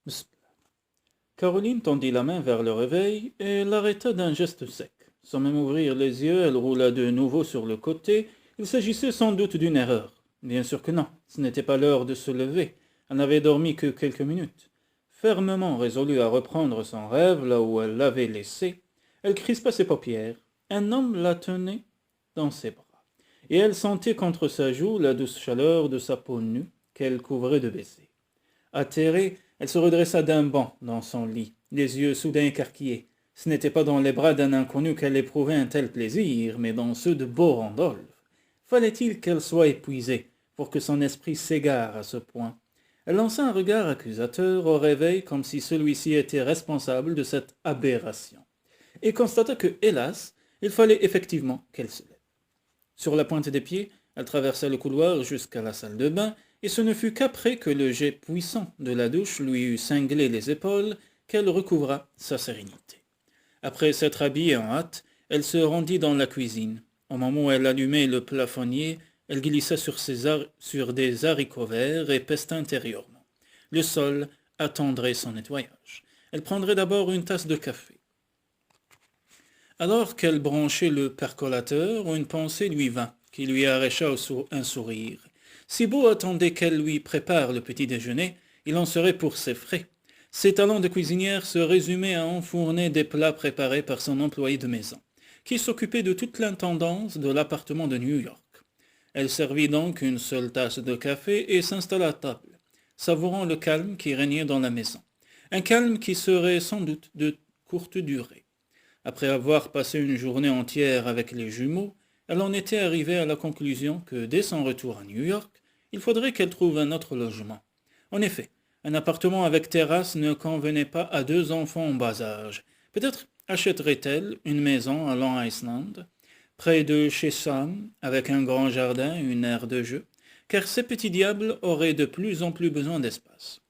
Psst. Caroline tendit la main vers le réveil et l'arrêta d'un geste sec. Sans même ouvrir les yeux, elle roula de nouveau sur le côté. Il s'agissait sans doute d'une erreur. Bien sûr que non, ce n'était pas l'heure de se lever. Elle n'avait dormi que quelques minutes. Fermement résolue à reprendre son rêve là où elle l'avait laissé, elle crispa ses paupières. Un homme la tenait dans ses bras, et elle sentait contre sa joue la douce chaleur de sa peau nue qu'elle couvrait de baisers. Atterrée, elle se redressa d'un bond dans son lit, les yeux soudain écarquillés. Ce n'était pas dans les bras d'un inconnu qu'elle éprouvait un tel plaisir, mais dans ceux de Beau Randolph. Fallait-il qu'elle soit épuisée pour que son esprit s'égare à ce point? Elle lança un regard accusateur au réveil comme si celui-ci était responsable de cette aberration, et constata que, hélas, il fallait effectivement qu'elle se lève. Sur la pointe des pieds, elle traversa le couloir jusqu'à la salle de bain, et ce ne fut qu'après que le jet puissant de la douche lui eut cinglé les épaules qu'elle recouvra sa sérénité. Après s'être habillée en hâte, elle se rendit dans la cuisine. Au moment où elle allumait le plafonnier, elle glissa sur des haricots verts et pesta intérieurement. Le sol attendrait son nettoyage. Elle prendrait d'abord une tasse de café. Alors qu'elle branchait le percolateur, une pensée lui vint, qui lui arracha un sourire. Si Beau attendait qu'elle lui prépare le petit déjeuner, il en serait pour ses frais. Ses talents de cuisinière se résumaient à enfourner des plats préparés par son employé de maison, qui s'occupait de toute l'intendance de l'appartement de New York. Elle servit donc une seule tasse de café et s'installa à table, savourant le calme qui régnait dans la maison. Un calme qui serait sans doute de courte durée. Après avoir passé une journée entière avec les jumeaux, elle en était arrivée à la conclusion que dès son retour à New York, il faudrait qu'elle trouve un autre logement. En effet, un appartement avec terrasse ne convenait pas à deux enfants en bas âge. Peut-être achèterait-elle une maison à Long Island, près de chez Sam, avec un grand jardin et une aire de jeu, car ces petits diables auraient de plus en plus besoin d'espace.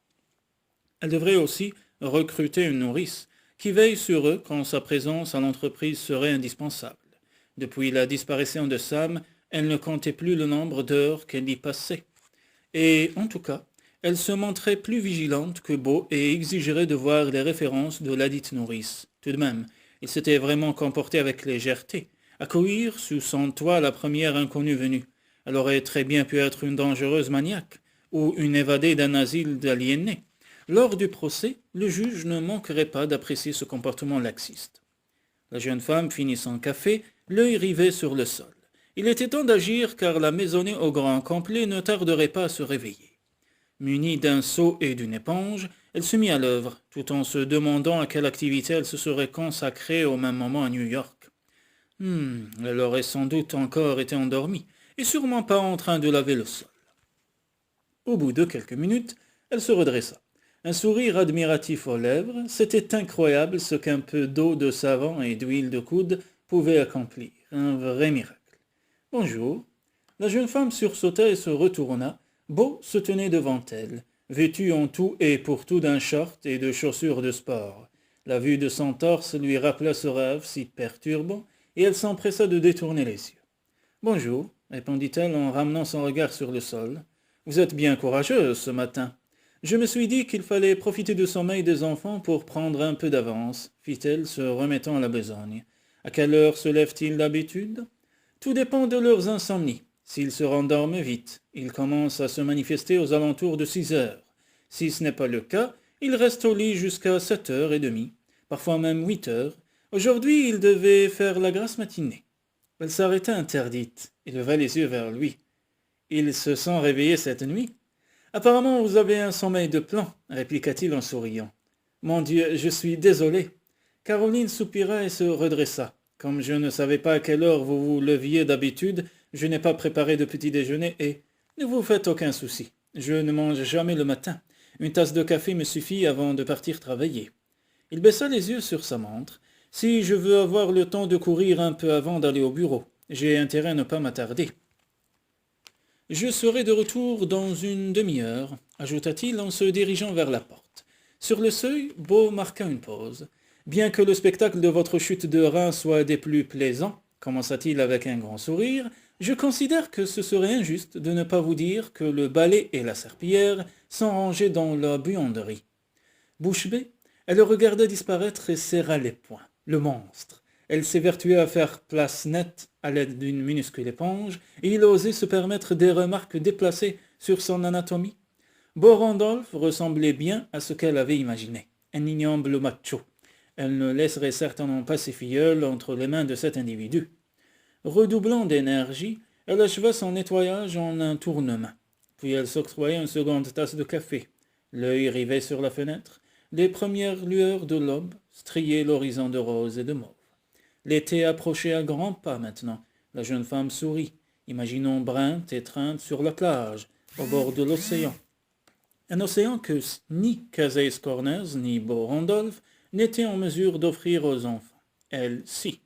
Elle devrait aussi recruter une nourrice qui veille sur eux quand sa présence à l'entreprise serait indispensable. Depuis la disparition de Sam, elle ne comptait plus le nombre d'heures qu'elle y passait. Et, en tout cas, elle se montrait plus vigilante que Beau et exigerait de voir les références de ladite nourrice. Tout de même, il s'était vraiment comporté avec légèreté. Accueillir sous son toit la première inconnue venue. Elle aurait très bien pu être une dangereuse maniaque, ou une évadée d'un asile d'aliénés. Lors du procès, le juge ne manquerait pas d'apprécier ce comportement laxiste. La jeune femme finit son café, l'œil rivé sur le sol. Il était temps d'agir car la maisonnée au grand complet ne tarderait pas à se réveiller. Munie d'un seau et d'une éponge, elle se mit à l'œuvre, tout en se demandant à quelle activité elle se serait consacrée au même moment à New York. Elle aurait sans doute encore été endormie, et sûrement pas en train de laver le sol. Au bout de quelques minutes, elle se redressa. Un sourire admiratif aux lèvres, c'était incroyable ce qu'un peu d'eau de savon et d'huile de coude pouvait accomplir. Un vrai miracle. Bonjour. La jeune femme sursauta et se retourna. Beau se tenait devant elle, vêtu en tout et pour tout d'un short et de chaussures de sport. La vue de son torse lui rappela ce rêve si perturbant, et elle s'empressa de détourner les yeux. Bonjour, répondit-elle en ramenant son regard sur le sol. Vous êtes bien courageuse ce matin. Je me suis dit qu'il fallait profiter du sommeil des enfants pour prendre un peu d'avance, fit-elle, se remettant à la besogne. À quelle heure se lèvent-ils d'habitude? Tout dépend de leurs insomnies. S'ils se rendorment vite, ils commencent à se manifester aux alentours de 6 heures. Si ce n'est pas le cas, ils restent au lit jusqu'à 7h30, parfois même 8 heures. Aujourd'hui, ils devaient faire la grasse matinée. Elle s'arrêta interdite et leva les yeux vers lui. Ils se sont réveillés cette nuit? Apparemment, vous avez un sommeil de plomb, répliqua-t-il en souriant. Mon Dieu, je suis désolé. Caroline soupira et se redressa. Comme je ne savais pas à quelle heure vous vous leviez d'habitude, je n'ai pas préparé de petit déjeuner et ne vous faites aucun souci. Je ne mange jamais le matin. Une tasse de café me suffit avant de partir travailler. Il baissa les yeux sur sa montre. Si je veux avoir le temps de courir un peu avant d'aller au bureau, j'ai intérêt à ne pas m'attarder. Je serai de retour dans une demi-heure, ajouta-t-il en se dirigeant vers la porte. Sur le seuil, Beau marqua une pause. Bien que le spectacle de votre chute de rein soit des plus plaisants, commença-t-il avec un grand sourire, je considère que ce serait injuste de ne pas vous dire que le balai et la serpillière sont rangés dans la buanderie. Bouche bée, elle le regarda disparaître et serra les poings. Le monstre. Elle s'évertuait à faire place nette à l'aide d'une minuscule éponge, et il osait se permettre des remarques déplacées sur son anatomie. Beau Randolph ressemblait bien à ce qu'elle avait imaginé, un ignoble macho. Elle ne laisserait certainement pas ses filleuls entre les mains de cet individu. Redoublant d'énergie, elle acheva son nettoyage en un tournement. Puis elle s'octroyait une seconde tasse de café. L'œil rivé sur la fenêtre, les premières lueurs de l'aube striaient l'horizon de rose et de mauve. L'été approchait à grands pas maintenant. La jeune femme sourit, imaginant Brent étreinte sur la plage, au bord de l'océan. Un océan que ni Casey Corners ni Beau Randolph n'étaient en mesure d'offrir aux enfants. Elle, si.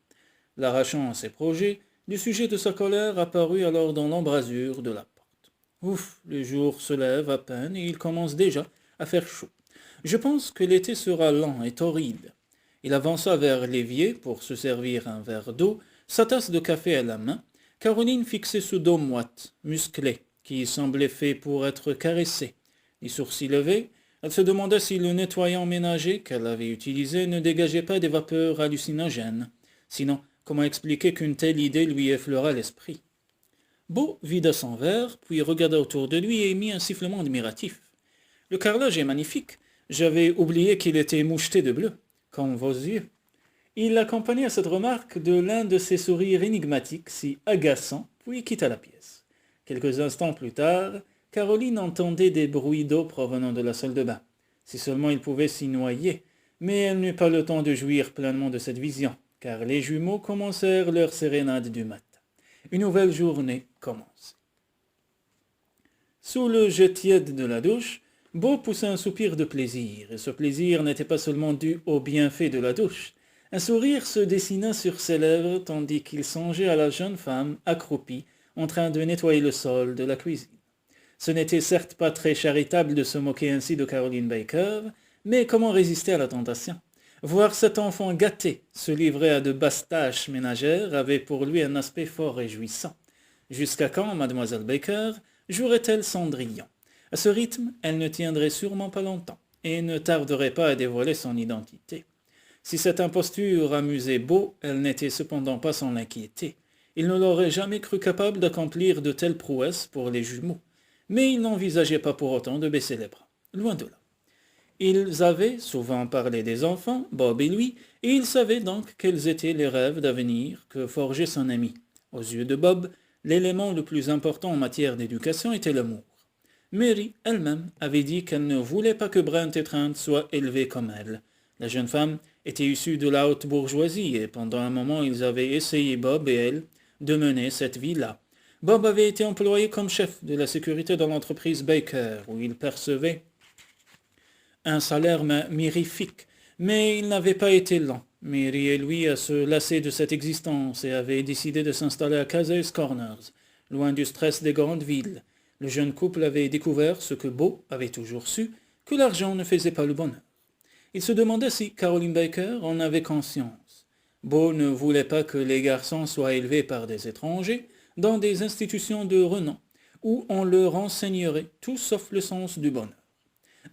L'arrachant à ses projets, le sujet de sa colère apparut alors dans l'embrasure de la porte. Ouf, le jour se lève à peine et il commence déjà à faire chaud. Je pense que l'été sera lent et torride. Il avança vers l'évier pour se servir un verre d'eau, sa tasse de café à la main. Caroline fixait ce dos moite, musclé, qui semblait fait pour être caressé. Les sourcils levés, elle se demandait si le nettoyant ménager qu'elle avait utilisé ne dégageait pas des vapeurs hallucinogènes. Sinon, comment expliquer qu'une telle idée lui effleura l'esprit? Beau vida son verre, puis regarda autour de lui et émit un sifflement admiratif. Le carrelage est magnifique. J'avais oublié qu'il était moucheté de bleu, comme vos yeux. Il accompagna cette remarque de l'un de ces sourires énigmatiques si agaçants, puis quitta la pièce. Quelques instants plus tard, Caroline entendait des bruits d'eau provenant de la salle de bain. Si seulement il pouvait s'y noyer, mais elle n'eut pas le temps de jouir pleinement de cette vision, car les jumeaux commencèrent leur sérénade du matin. Une nouvelle journée commençait. Sous le jet tiède de la douche, Beau poussa un soupir de plaisir, et ce plaisir n'était pas seulement dû au bienfait de la douche. Un sourire se dessina sur ses lèvres tandis qu'il songeait à la jeune femme accroupie en train de nettoyer le sol de la cuisine. Ce n'était certes pas très charitable de se moquer ainsi de Caroline Baker, mais comment résister à la tentation? Voir cet enfant gâté se livrer à de basses tâches ménagères avait pour lui un aspect fort réjouissant. Jusqu'à quand mademoiselle Baker jouerait-elle Cendrillon? À ce rythme, elle ne tiendrait sûrement pas longtemps, et ne tarderait pas à dévoiler son identité. Si cette imposture amusait Beau, elle n'était cependant pas sans l'inquiéter. Il ne l'aurait jamais cru capable d'accomplir de telles prouesses pour les jumeaux. Mais il n'envisageait pas pour autant de baisser les bras. Loin de là. Ils avaient souvent parlé des enfants, Bob et lui, et il savait donc quels étaient les rêves d'avenir que forgeait son ami. Aux yeux de Bob, l'élément le plus important en matière d'éducation était l'amour. Mary elle-même avait dit qu'elle ne voulait pas que Brent et Trent soient élevés comme elle. La jeune femme était issue de la haute bourgeoisie et pendant un moment ils avaient essayé, Bob et elle, de mener cette vie-là. Bob avait été employé comme chef de la sécurité dans l'entreprise Baker, où il percevait un salaire mirifique, mais il n'avait pas été lent. Mary et lui à se lasser de cette existence et avaient décidé de s'installer à Casey's Corners, loin du stress des grandes villes. Le jeune couple avait découvert ce que Beau avait toujours su, que l'argent ne faisait pas le bonheur. Il se demandait si Caroline Baker en avait conscience. Beau ne voulait pas que les garçons soient élevés par des étrangers dans des institutions de renom, où on leur enseignerait tout sauf le sens du bonheur.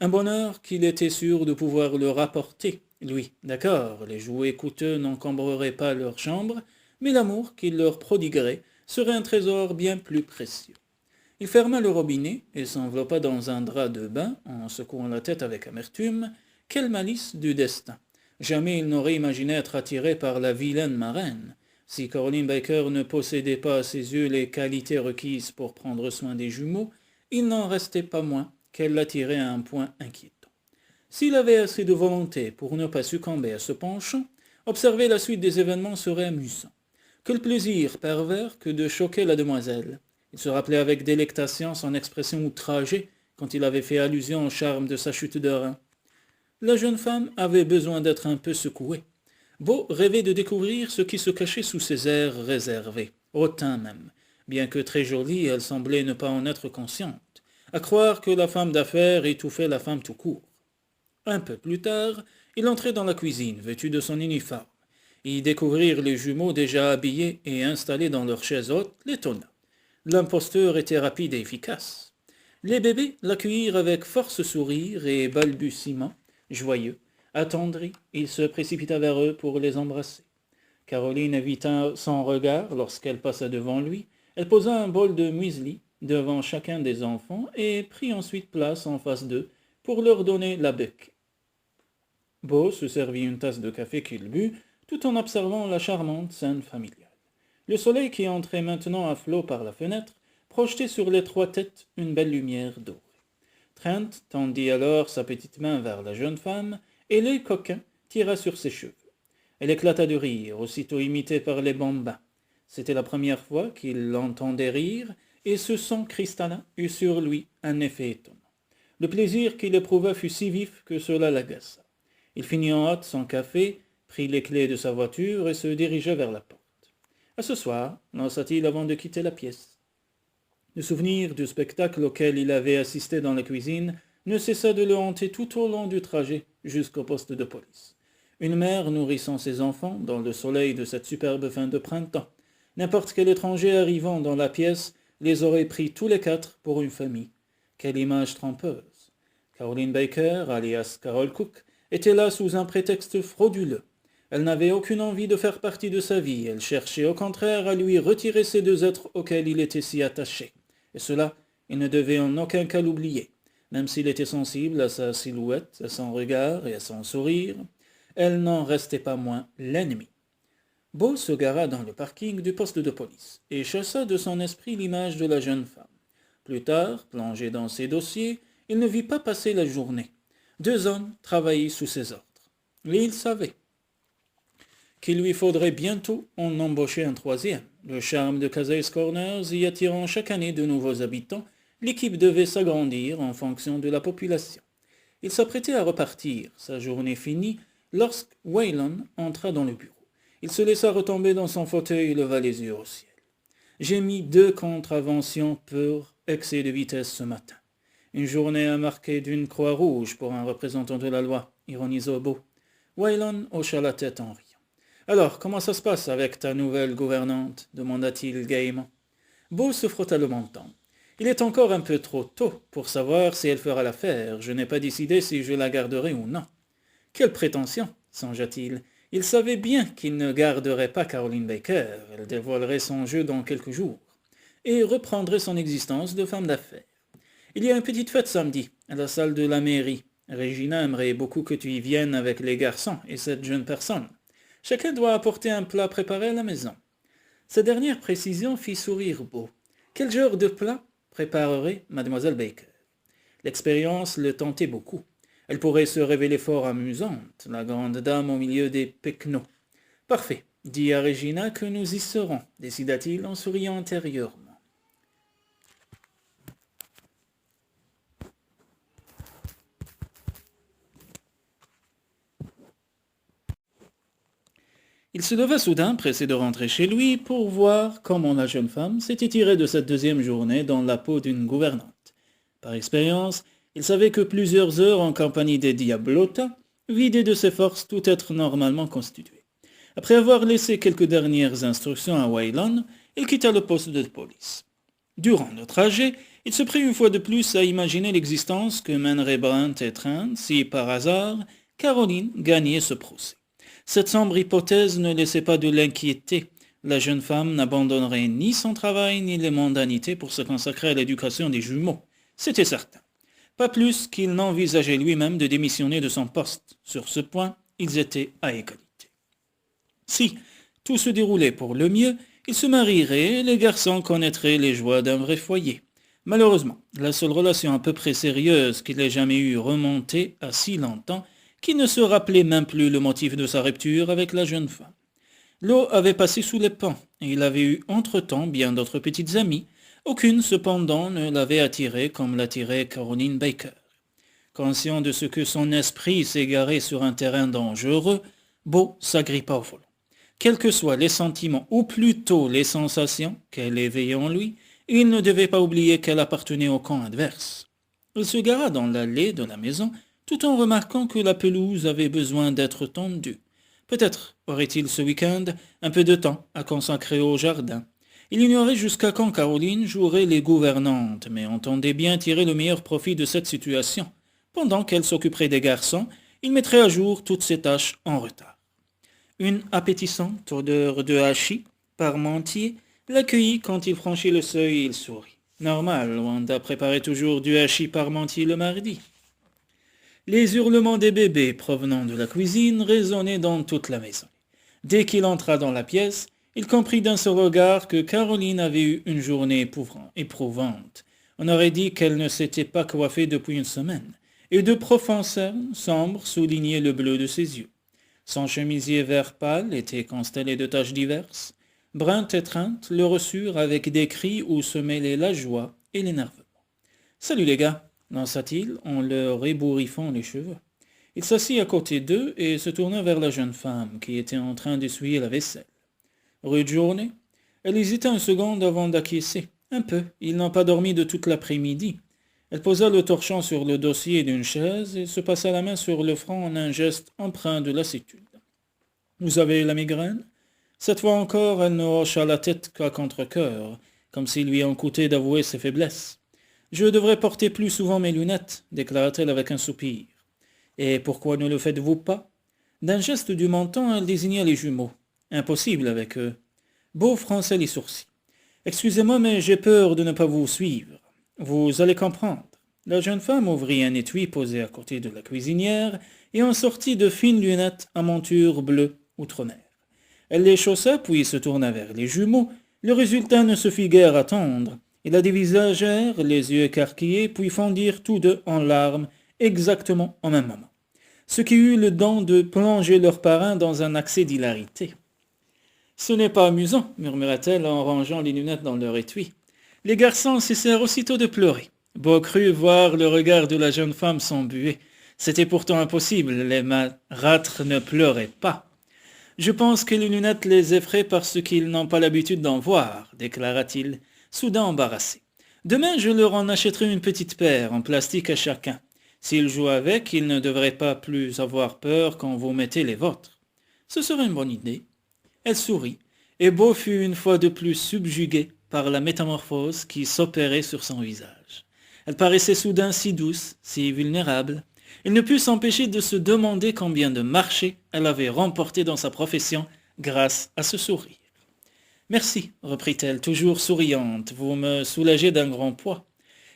Un bonheur qu'il était sûr de pouvoir leur apporter, lui. D'accord, les jouets coûteux n'encombreraient pas leur chambre, mais l'amour qu'il leur prodiguerait serait un trésor bien plus précieux. Il ferma le robinet et s'enveloppa dans un drap de bain en secouant la tête avec amertume. Quelle malice du destin! Jamais il n'aurait imaginé être attiré par la vilaine marraine. Si Caroline Baker ne possédait pas à ses yeux les qualités requises pour prendre soin des jumeaux, il n'en restait pas moins qu'elle l'attirait à un point inquiétant. S'il avait assez de volonté pour ne pas succomber à ce penchant, observer la suite des événements serait amusant. Quel plaisir pervers que de choquer la demoiselle! Il se rappelait avec délectation son expression outragée quand il avait fait allusion au charme de sa chute de rein. La jeune femme avait besoin d'être un peu secouée. Beau rêvait de découvrir ce qui se cachait sous ses airs réservés, hautains même. Bien que très jolie, elle semblait ne pas en être consciente. À croire que la femme d'affaires étouffait la femme tout court. Un peu plus tard, il entrait dans la cuisine, vêtu de son uniforme. Y découvrir les jumeaux déjà habillés et installés dans leur chaise haute l'étonna. L'imposteur était rapide et efficace. Les bébés l'accueillirent avec force sourire et balbutiements, Joyeux, attendri, il se précipita vers eux pour les embrasser. Caroline évita son regard lorsqu'elle passa devant lui. Elle posa un bol de muesli devant chacun des enfants et prit ensuite place en face d'eux pour leur donner la bec. Beau se servit une tasse de café qu'il but, tout en observant la charmante scène familiale. Le soleil qui entrait maintenant à flot par la fenêtre projetait sur les trois têtes une belle lumière dorée. Trent tendit alors sa petite main vers la jeune femme, et l'œil coquin tira sur ses cheveux. Elle éclata de rire, aussitôt imitée par les bambins. C'était la première fois qu'il l'entendait rire, et ce son cristallin eut sur lui un effet étonnant. Le plaisir qu'il éprouva fut si vif que cela l'agaça. Il finit en hâte son café, prit les clés de sa voiture et se dirigea vers la porte. « À ce soir » lança-t-il avant de quitter la pièce. Le souvenir du spectacle auquel il avait assisté dans la cuisine ne cessa de le hanter tout au long du trajet jusqu'au poste de police. Une mère nourrissant ses enfants dans le soleil de cette superbe fin de printemps. N'importe quel étranger arrivant dans la pièce les aurait pris tous les quatre pour une famille. Quelle image trompeuse! Caroline Baker, alias Carol Cook, était là sous un prétexte frauduleux. Elle n'avait aucune envie de faire partie de sa vie, elle cherchait au contraire à lui retirer ces deux êtres auxquels il était si attaché. Et cela, il ne devait en aucun cas l'oublier. Même s'il était sensible à sa silhouette, à son regard et à son sourire, elle n'en restait pas moins l'ennemi. Beau se gara dans le parking du poste de police et chassa de son esprit l'image de la jeune femme. Plus tard, plongé dans ses dossiers, il ne vit pas passer la journée. Deux hommes travaillaient sous ses ordres. Et il savait qu'il lui faudrait bientôt en embaucher un troisième. Le charme de Casey's Corners y attirant chaque année de nouveaux habitants, l'équipe devait s'agrandir en fonction de la population. Il s'apprêtait à repartir, sa journée finie, lorsque Wayland entra dans le bureau. Il se laissa retomber dans son fauteuil et leva les yeux au ciel. « J'ai mis 2 contraventions pour excès de vitesse ce matin. Une journée à marquer d'une croix rouge pour un représentant de la loi, ironisa Beau. Wayland hocha la tête en riant. « Alors, comment ça se passe avec ta nouvelle gouvernante » demanda-t-il gaiement. Beau se frotta le menton. « Il est encore un peu trop tôt pour savoir si elle fera l'affaire. Je n'ai pas décidé si je la garderai ou non. » Quelle prétention, songea-t-il. Il savait bien qu'il ne garderait pas Caroline Baker. Elle dévoilerait son jeu dans quelques jours et reprendrait son existence de femme d'affaires. Il y a une petite fête samedi, à la salle de la mairie. Regina aimerait beaucoup que tu y viennes avec les garçons et cette jeune personne. Chacun doit apporter un plat préparé à la maison. Cette dernière précision fit sourire Beau. Quel genre de plat préparerait mademoiselle Baker? L'expérience le tentait beaucoup. Elle pourrait se révéler fort amusante, la grande dame au milieu des pecnos. « Parfait, dis à Regina que nous y serons, décida-t-il en souriant intérieurement. Il se leva soudain, pressé de rentrer chez lui, pour voir comment la jeune femme s'était tirée de cette deuxième journée dans la peau d'une gouvernante. Par expérience, il savait que plusieurs heures en compagnie des Diablota vidaient de ses forces tout être normalement constitué. Après avoir laissé quelques dernières instructions à Wayland, il quitta le poste de police. Durant le trajet, il se prit une fois de plus à imaginer l'existence que mèneraient Brent et Trent si, par hasard, Caroline gagnait ce procès. Cette sombre hypothèse ne laissait pas de l'inquiéter. La jeune femme n'abandonnerait ni son travail ni les mondanités pour se consacrer à l'éducation des jumeaux. C'était certain. Pas plus qu'il n'envisageait lui-même de démissionner de son poste. Sur ce point, ils étaient à égalité. Si tout se déroulait pour le mieux, ils se marieraient et les garçons connaîtraient les joies d'un vrai foyer. Malheureusement, la seule relation à peu près sérieuse qu'il ait jamais eue remontait à si longtemps qu'il ne se rappelait même plus le motif de sa rupture avec la jeune femme. L'eau avait passé sous les ponts, et il avait eu entre-temps bien d'autres petites amies. Aucune, cependant, ne l'avait attiré comme l'attirait Caroline Baker. Conscient de ce que son esprit s'égarait sur un terrain dangereux, Beau s'agrippa au volant. Quels que soient les sentiments, ou plutôt les sensations qu'elle éveillait en lui, il ne devait pas oublier qu'elle appartenait au camp adverse. Il se gara dans l'allée de la maison, tout en remarquant que la pelouse avait besoin d'être tondue. Peut-être aurait-il ce week-end un peu de temps à consacrer au jardin. Il ignorait jusqu'à quand Caroline jouerait les gouvernantes, mais entendait bien tirer le meilleur profit de cette situation. Pendant qu'elle s'occuperait des garçons, il mettrait à jour toutes ses tâches en retard. Une appétissante odeur de hachis parmentier l'accueillit quand il franchit le seuil et il sourit. Normal, Wanda préparait toujours du hachis parmentier le mardi. Les hurlements des bébés provenant de la cuisine résonnaient dans toute la maison. Dès qu'il entra dans la pièce, il comprit d'un seul regard que Caroline avait eu une journée éprouvante. On aurait dit qu'elle ne s'était pas coiffée depuis une semaine, et de profonds cernes sombres soulignaient le bleu de ses yeux. Son chemisier vert pâle était constellé de taches diverses. Brun étreinte le reçurent avec des cris où se mêlaient la joie et l'énervement. « Salut les gars !» lança-t-il en leur ébouriffant les cheveux. Il s'assit à côté d'eux et se tourna vers la jeune femme qui était en train d'essuyer la vaisselle. Rude journée. Elle hésita une seconde avant d'acquiescer. Un peu, ils n'ont pas dormi de toute l'après-midi. Elle posa le torchon sur le dossier d'une chaise et se passa la main sur le front en un geste empreint de lassitude. « Vous avez la migraine ?» Cette fois encore, elle ne hocha la tête qu'à contre-cœur, comme s'il lui en coûtait d'avouer ses faiblesses. « Je devrais porter plus souvent mes lunettes, déclara-t-elle avec un soupir. « Et pourquoi ne le faites-vous pas ?» D'un geste du menton, elle désigna les jumeaux. Impossible avec eux. Beau fronçait les sourcils. « Excusez-moi, mais j'ai peur de ne pas vous suivre. Vous allez comprendre. » La jeune femme ouvrit un étui posé à côté de la cuisinière et en sortit de fines lunettes à monture bleue outre-mer. Elle les chaussa, puis se tourna vers les jumeaux. Le résultat ne se fit guère attendre. Ils la dévisagèrent, les yeux écarquillés, puis fondirent tous deux en larmes, exactement au même moment. Ce qui eut le don de plonger leur parrain dans un accès d'hilarité. « Ce n'est pas amusant, murmura-t-elle en rangeant les lunettes dans leur étui. Les garçons cessèrent aussitôt de pleurer. Beau crut voir le regard de la jeune femme s'embuer. C'était pourtant impossible, les marâtres ne pleuraient pas. « Je pense que les lunettes les effraient parce qu'ils n'ont pas l'habitude d'en voir, déclara-t-il, soudain embarrassé. Demain, je leur en achèterai une petite paire, en plastique à chacun. S'ils jouent avec, ils ne devraient pas plus avoir peur quand vous mettez les vôtres. Ce serait une bonne idée. » Elle sourit, et Beau fut une fois de plus subjugué par la métamorphose qui s'opérait sur son visage. Elle paraissait soudain si douce, si vulnérable. Il ne put s'empêcher de se demander combien de marchés elle avait remporté dans sa profession grâce à ce sourire. « Merci, reprit-elle, toujours souriante, vous me soulagez d'un grand poids. »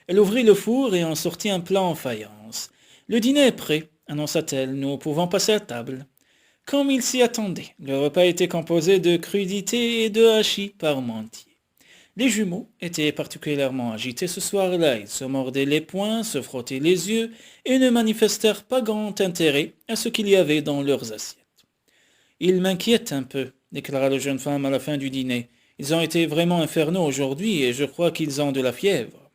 Elle ouvrit le four et en sortit un plat en faïence. « Le dîner est prêt, annonça-t-elle, nous pouvons passer à table. » Comme il s'y attendait, le repas était composé de crudités et de hachis parmentier. Les jumeaux étaient particulièrement agités ce soir-là. Ils se mordaient les poings, se frottaient les yeux et ne manifestèrent pas grand intérêt à ce qu'il y avait dans leurs assiettes. « Ils m'inquiètent un peu, » déclara la jeune femme à la fin du dîner. « Ils ont été vraiment infernaux aujourd'hui et je crois qu'ils ont de la fièvre. »«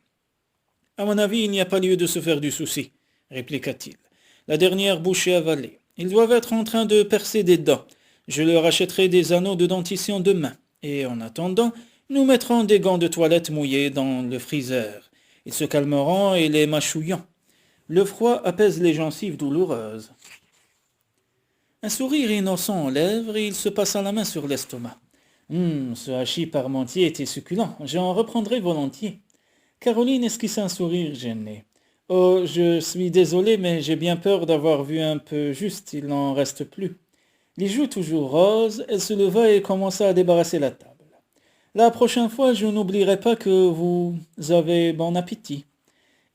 À mon avis, il n'y a pas lieu de se faire du souci, » répliqua-t-il. « La dernière bouchée avalée. Ils doivent être en train de percer des dents. Je leur achèterai des anneaux de dentition demain. Et en attendant, nous mettrons des gants de toilette mouillés dans le freezer. Ils se calmeront et les mâchouilleront. Le froid apaise les gencives douloureuses. » Un sourire innocent aux lèvres et il se passa la main sur l'estomac. « Ce hachis parmentier était succulent. J'en reprendrai volontiers. » Caroline esquissa un sourire gêné. « Oh, je suis désolé, mais j'ai bien peur d'avoir vu un peu juste, il n'en reste plus. » Les joues toujours roses, elle se leva et commença à débarrasser la table. « La prochaine fois, je n'oublierai pas que vous avez bon appétit. »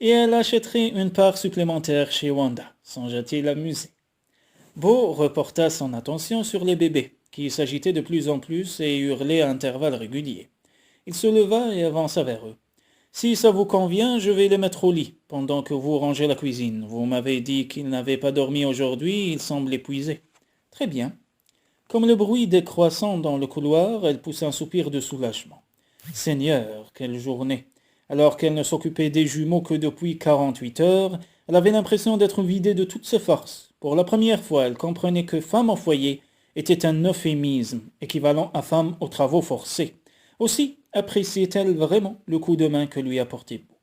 Et elle achèterait une part supplémentaire chez Wanda, songea-t-il amusé. Beau reporta son attention sur les bébés, qui s'agitaient de plus en plus et hurlaient à intervalles réguliers. Il se leva et avança vers eux. « Si ça vous convient, je vais les mettre au lit, pendant que vous rangez la cuisine. Vous m'avez dit qu'ils n'avaient pas dormi aujourd'hui, ils semblent épuisés. »« Très bien. » Comme le bruit décroissant dans le couloir, elle poussa un soupir de soulagement. « Seigneur, quelle journée !» Alors qu'elle ne s'occupait des jumeaux que depuis 48 heures, elle avait l'impression d'être vidée de toutes ses forces. Pour la première fois, elle comprenait que femme au foyer était un euphémisme, équivalent à femme aux travaux forcés. Aussi appréciait-elle vraiment le coup de main que lui apportait Beau.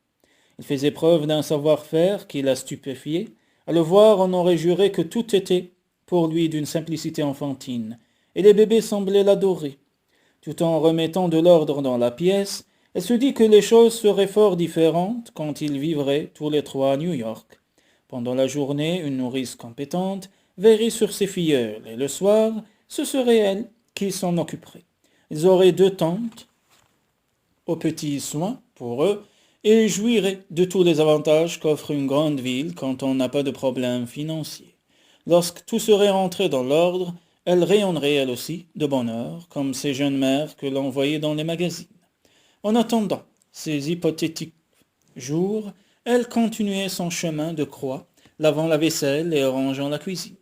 Il faisait preuve d'un savoir-faire qui la stupéfiait. À le voir, on aurait juré que tout était pour lui d'une simplicité enfantine, et les bébés semblaient l'adorer. Tout en remettant de l'ordre dans la pièce, elle se dit que les choses seraient fort différentes quand ils vivraient tous les trois à New York. Pendant la journée, une nourrice compétente veillerait sur ses filleuls, et le soir, ce serait elle qui s'en occuperait. Ils auraient 2 tantes aux petits soins pour eux, et jouiraient de tous les avantages qu'offre une grande ville quand on n'a pas de problème financier. Lorsque tout serait rentré dans l'ordre, elle rayonnerait elle aussi de bonheur, comme ces jeunes mères que l'on voyait dans les magazines. En attendant ces hypothétiques jours, elle continuait son chemin de croix, lavant la vaisselle et rangeant la cuisine.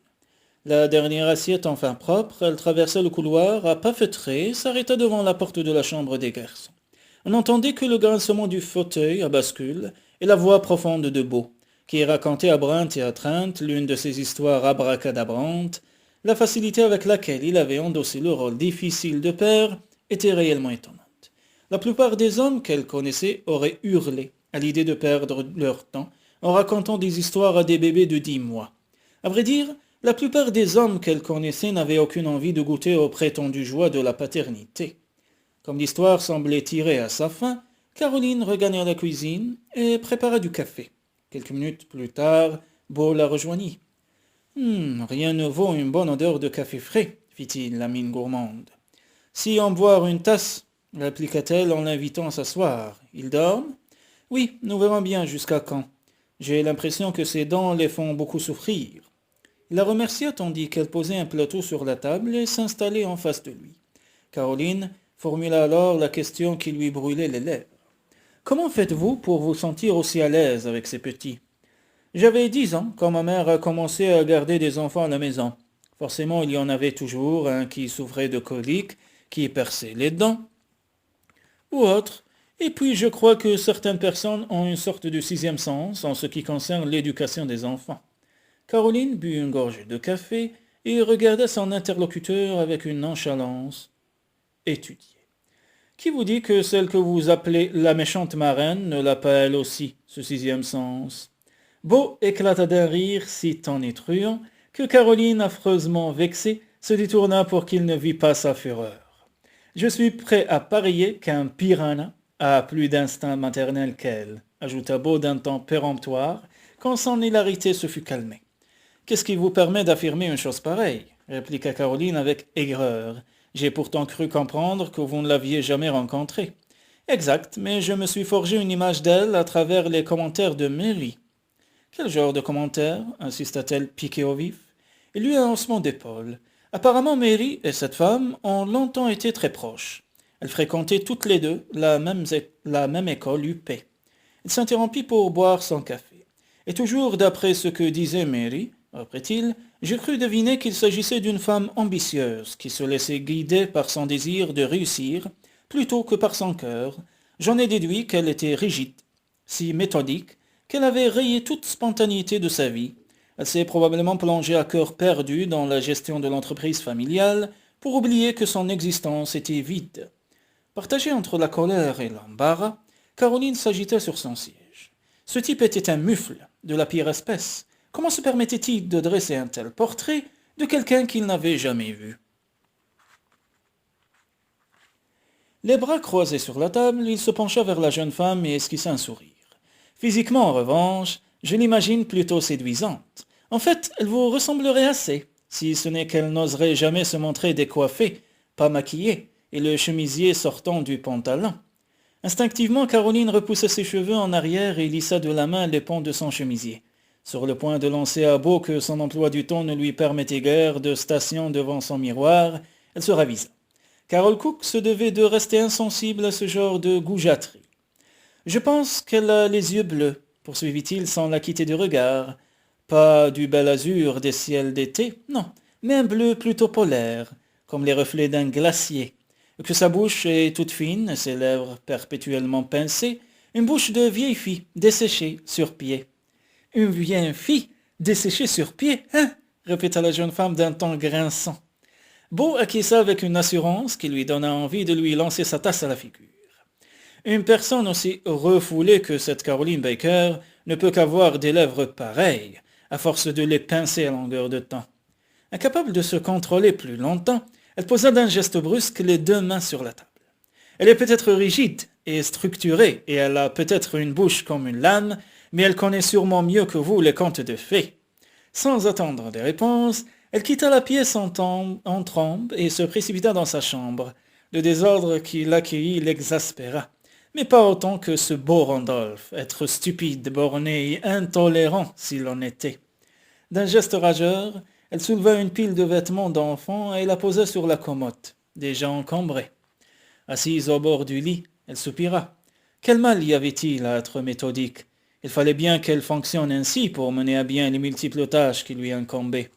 La dernière assiette enfin propre, elle traversa le couloir à pas feutrés et s'arrêta devant la porte de la chambre des garçons. On n'entendait que le grincement du fauteuil à bascule et la voix profonde de Beau, qui racontait à Brint et à Trent l'une de ces histoires abracadabrantes. La facilité avec laquelle il avait endossé le rôle difficile de père était réellement étonnante. La plupart des hommes qu'elle connaissait auraient hurlé à l'idée de perdre leur temps en racontant des histoires à des bébés de 10 mois. À vrai dire, la plupart des hommes qu'elle connaissait n'avaient aucune envie de goûter aux prétendues joies de la paternité. Comme l'histoire semblait tirer à sa fin, Caroline regagna la cuisine et prépara du café. Quelques minutes plus tard, Beau la rejoignit. Rien ne vaut une bonne odeur de café frais, fit-il, la mine gourmande. Si en boire une tasse, répliqua-t-elle en l'invitant à s'asseoir. Ils dorment? Oui, nous verrons bien jusqu'à quand. J'ai l'impression que ses dents les font beaucoup souffrir. Il la remercia tandis qu'elle posait un plateau sur la table et s'installait en face de lui. Caroline formula alors la question qui lui brûlait les lèvres. Comment faites-vous pour vous sentir aussi à l'aise avec ces petits? J'avais 10 ans quand ma mère a commencé à garder des enfants à la maison. Forcément, il y en avait toujours un qui souffrait de coliques, qui perçait les dents, ou autre. Et puis je crois que certaines personnes ont une sorte de 6e sens en ce qui concerne l'éducation des enfants. Caroline but une gorgée de café et regarda son interlocuteur avec une nonchalance étudiée. Qui vous dit que celle que vous appelez la méchante marraine ne l'a pas elle aussi, ce 6e sens? Beau éclata d'un rire si tonitruant que Caroline, affreusement vexée, se détourna pour qu'il ne vît pas sa fureur. Je suis prêt à parier qu'un piranha a plus d'instinct maternel qu'elle, ajouta Beau d'un ton péremptoire, quand son hilarité se fut calmée. Qu'est-ce qui vous permet d'affirmer une chose pareille? Répliqua Caroline avec aigreur. J'ai pourtant cru comprendre que vous ne l'aviez jamais rencontrée. Exact, mais je me suis forgé une image d'elle à travers les commentaires de Mary. Quel genre de commentaires? Insista-t-elle piquée au vif. Il eut un haussement d'épaule. Apparemment, Mary et cette femme ont longtemps été très proches. Elles fréquentaient toutes les deux la même école UP. Il s'interrompit pour boire son café. Et toujours d'après ce que disait Mary, reprit-il, j'ai cru deviner qu'il s'agissait d'une femme ambitieuse, qui se laissait guider par son désir de réussir, plutôt que par son cœur. J'en ai déduit qu'elle était rigide, si méthodique, qu'elle avait rayé toute spontanéité de sa vie. Elle s'est probablement plongée à cœur perdu dans la gestion de l'entreprise familiale, pour oublier que son existence était vide. Partagée entre la colère et l'embarras, Caroline s'agita sur son siège. Ce type était un mufle, de la pire espèce. Comment se permettait-il de dresser un tel portrait de quelqu'un qu'il n'avait jamais vu? Les bras croisés sur la table, il se pencha vers la jeune femme et esquissa un sourire. Physiquement, en revanche, je l'imagine plutôt séduisante. En fait, elle vous ressemblerait assez, si ce n'est qu'elle n'oserait jamais se montrer décoiffée, pas maquillée, et le chemisier sortant du pantalon. Instinctivement, Caroline repoussa ses cheveux en arrière et lissa de la main les pans de son chemisier. Sur le point de lancer à Beau que son emploi du temps ne lui permettait guère de station devant son miroir, elle se ravisa. Carol Cook se devait de rester insensible à ce genre de goujaterie. Je pense qu'elle a les yeux bleus, poursuivit-il sans la quitter du regard. Pas du bel azur des ciels d'été, non, mais un bleu plutôt polaire, comme les reflets d'un glacier. Que sa bouche est toute fine, ses lèvres perpétuellement pincées, une bouche de vieille fille, desséchée sur pied. Une vieille fille, desséchée sur pied, hein? Répéta la jeune femme d'un ton grinçant. Beau acquiesça avec une assurance qui lui donna envie de lui lancer sa tasse à la figure. Une personne aussi refoulée que cette Caroline Baker ne peut qu'avoir des lèvres pareilles, à force de les pincer à longueur de temps. Incapable de se contrôler plus longtemps, elle posa d'un geste brusque les 2 mains sur la table. Elle est peut-être rigide et structurée, et elle a peut-être une bouche comme une lame, mais elle connaît sûrement mieux que vous les contes de fées. » Sans attendre des réponses, elle quitta la pièce en trombe et se précipita dans sa chambre. Le désordre qui l'accueillit l'exaspéra, mais pas autant que ce beau Randolph, être stupide, borné et intolérant s'il en était. D'un geste rageur, elle souleva une pile de vêtements d'enfant et la posa sur la commode, déjà encombrée. Assise au bord du lit, elle soupira. Quel mal y avait-il à être méthodique? Il fallait bien qu'elle fonctionne ainsi pour mener à bien les multiples tâches qui lui incombaient.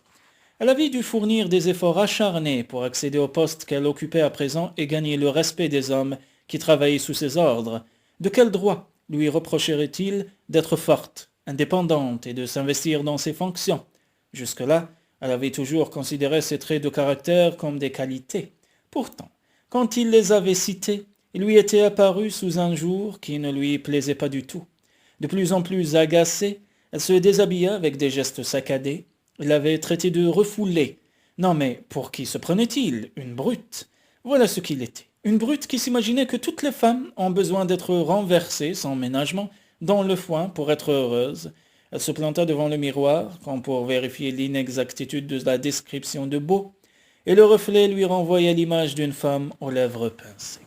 Elle avait dû fournir des efforts acharnés pour accéder au poste qu'elle occupait à présent et gagner le respect des hommes qui travaillaient sous ses ordres. De quel droit lui reprocherait-il d'être forte, indépendante et de s'investir dans ses fonctions? Jusque-là, elle avait toujours considéré ses traits de caractère comme des qualités. Pourtant, quand il les avait cités, il lui était apparu sous un jour qui ne lui plaisait pas du tout. De plus en plus agacée, elle se déshabilla avec des gestes saccadés. Il l'avait traité de refoulé. Non mais pour qui se prenait-il? Une brute. Voilà ce qu'il était. Une brute qui s'imaginait que toutes les femmes ont besoin d'être renversées sans ménagement dans le foin pour être heureuses. Elle se planta devant le miroir, comme pour vérifier l'inexactitude de la description de Beau, et le reflet lui renvoya l'image d'une femme aux lèvres pincées.